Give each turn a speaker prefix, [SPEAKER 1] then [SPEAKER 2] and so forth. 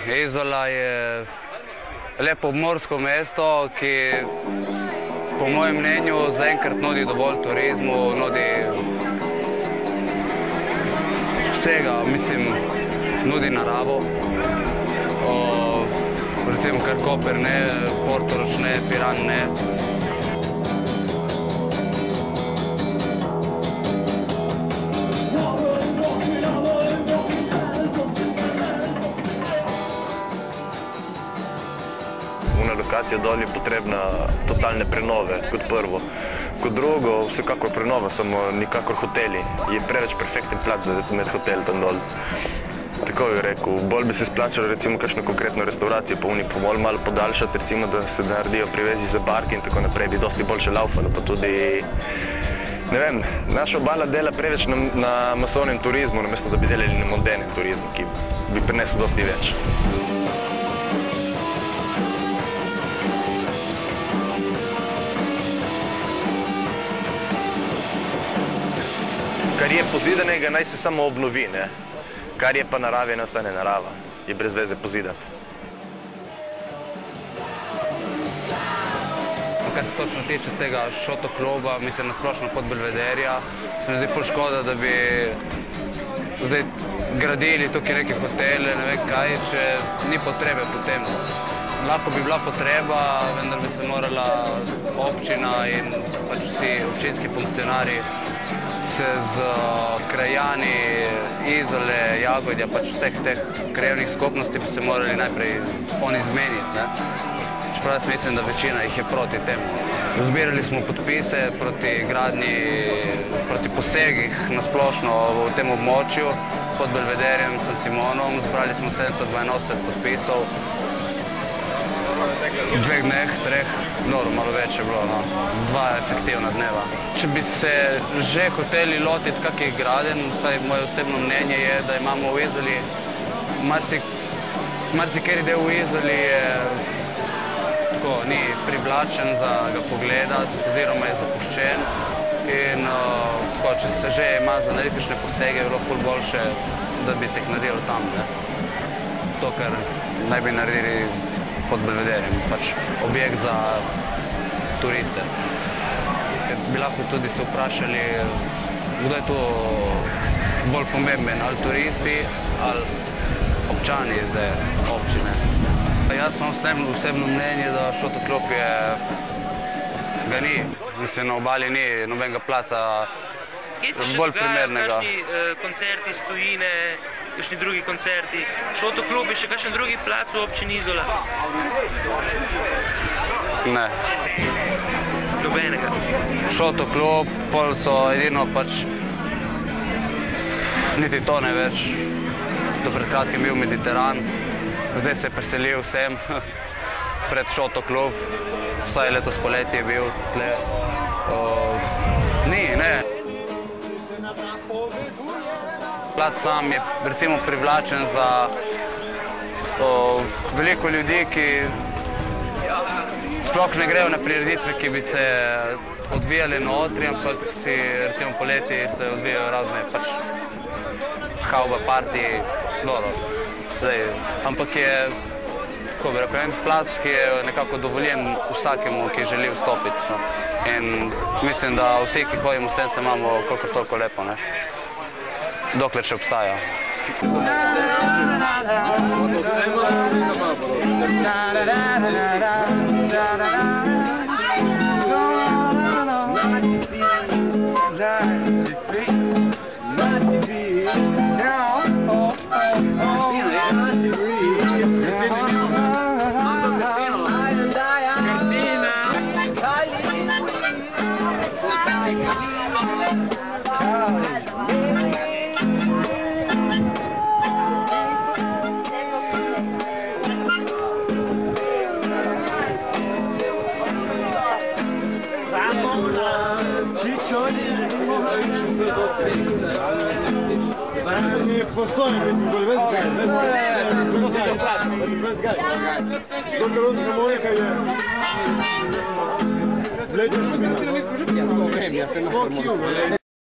[SPEAKER 1] Izola je lepo obmorsko mesto, ki po mojem mnenju zaenkrat nudi dovolj turizmu, nudi vsega, mislim, nudi naravo. Recimo kar Koper ne, Portorož ne, Piran ne.
[SPEAKER 2] Lokacija dol je potrebna totalne prenove, kot prvo. Kot drugo, vsekakor prenova, samo nikakor hoteli. Je preveč perfekten plac za med hotel tam dol. Tako bi rekel, bolj bi se splačalo recimo kakšno konkretno restauracijo po Uni pomol malo podaljšati, recimo da se naredijo privezi za barke in tako naprej, bi dosti boljše laufalo, pa tudi, ne vem, naša obala dela preveč na masovnem turizmu, namesto da bi delali na modernem turizmu, ki bi prinesel dosti več. Kar je pozidanega, naj se samo obnovi, ne? Kar je pa narave, ne ostane narava. Je brez veze pozidati.
[SPEAKER 1] Kar se točno tiče tega šotokluba, mislim na splošno Podbelvederja, se mi zdi ful škoda, da bi zdaj gradili tukaj neke hotele, ne vem kaj, če ni potrebe po tem. Lahko bi bila potreba, vendar bi se morala občina in pač vsi občinski funkcionarji se z krajani Izole, Jagodja, pač vseh teh krajevnih skupnosti bi se morali najprej oni zmeniti. Čeprav jaz mislim, da večina jih je proti temu. Zbirali smo podpise proti gradnji, proti posegih na splošno v tem območju pod Belvederjem, San Simonom. Zbrali smo 782 podpisov. V 2 dneh, 3, malo več je bilo, 2 efektivna dneva. Če bi se že hoteli lotiti kakih gradenj, vsaj moje osebno mnenje je, da imamo v Izoli, marsikeri del v Izoli je tako, ni privlačen za ga pogledati, oziroma je zapuščen. In tako, če se že ima za narediti kakšne posege, je bilo ful boljše, da bi se jih naredilo tam. To, kar naj bi naredili pod Belvederjem, pač objekt za turiste. Bi lahko tudi se vprašali, kdo je tu bolj pomemben, ali turisti ali občani iz občine. Jaz imam osebno mnenje, da šotoklub ga ni. Mislim, na obali ni nobenega placa bolj primernega.
[SPEAKER 3] Kje se še dogajajo kakšni koncerti iz tujine, kakšni drugi koncerti? Šotoklub je še kakšen drugi plac v občini Izola?
[SPEAKER 1] Ne.
[SPEAKER 3] Nobenega?
[SPEAKER 1] Šotoklub, pol so edino pač, niti to ne več. Do pred kratkim bil Mediteran, zdaj se je preselil sem pred šotoklub, vsaj letos poleti je bil tle. Ni, ne. Plac sam je recimo privlačen za veliko ljudi, ki sploh ne grejo na prireditve, ki bi se odvijali notri, ampak si recimo poleti se odvijajo razne pač havba, partiji, ampak je, kako bi rekel, en plac, ki je nekako dovoljen vsakemu, ki želi vstopiti. In mislim, da vsi, ki hodimo sem, se imamo kolikor toliko lepo, ne? Dokler še obstaja.
[SPEAKER 4] Vlečeš mi.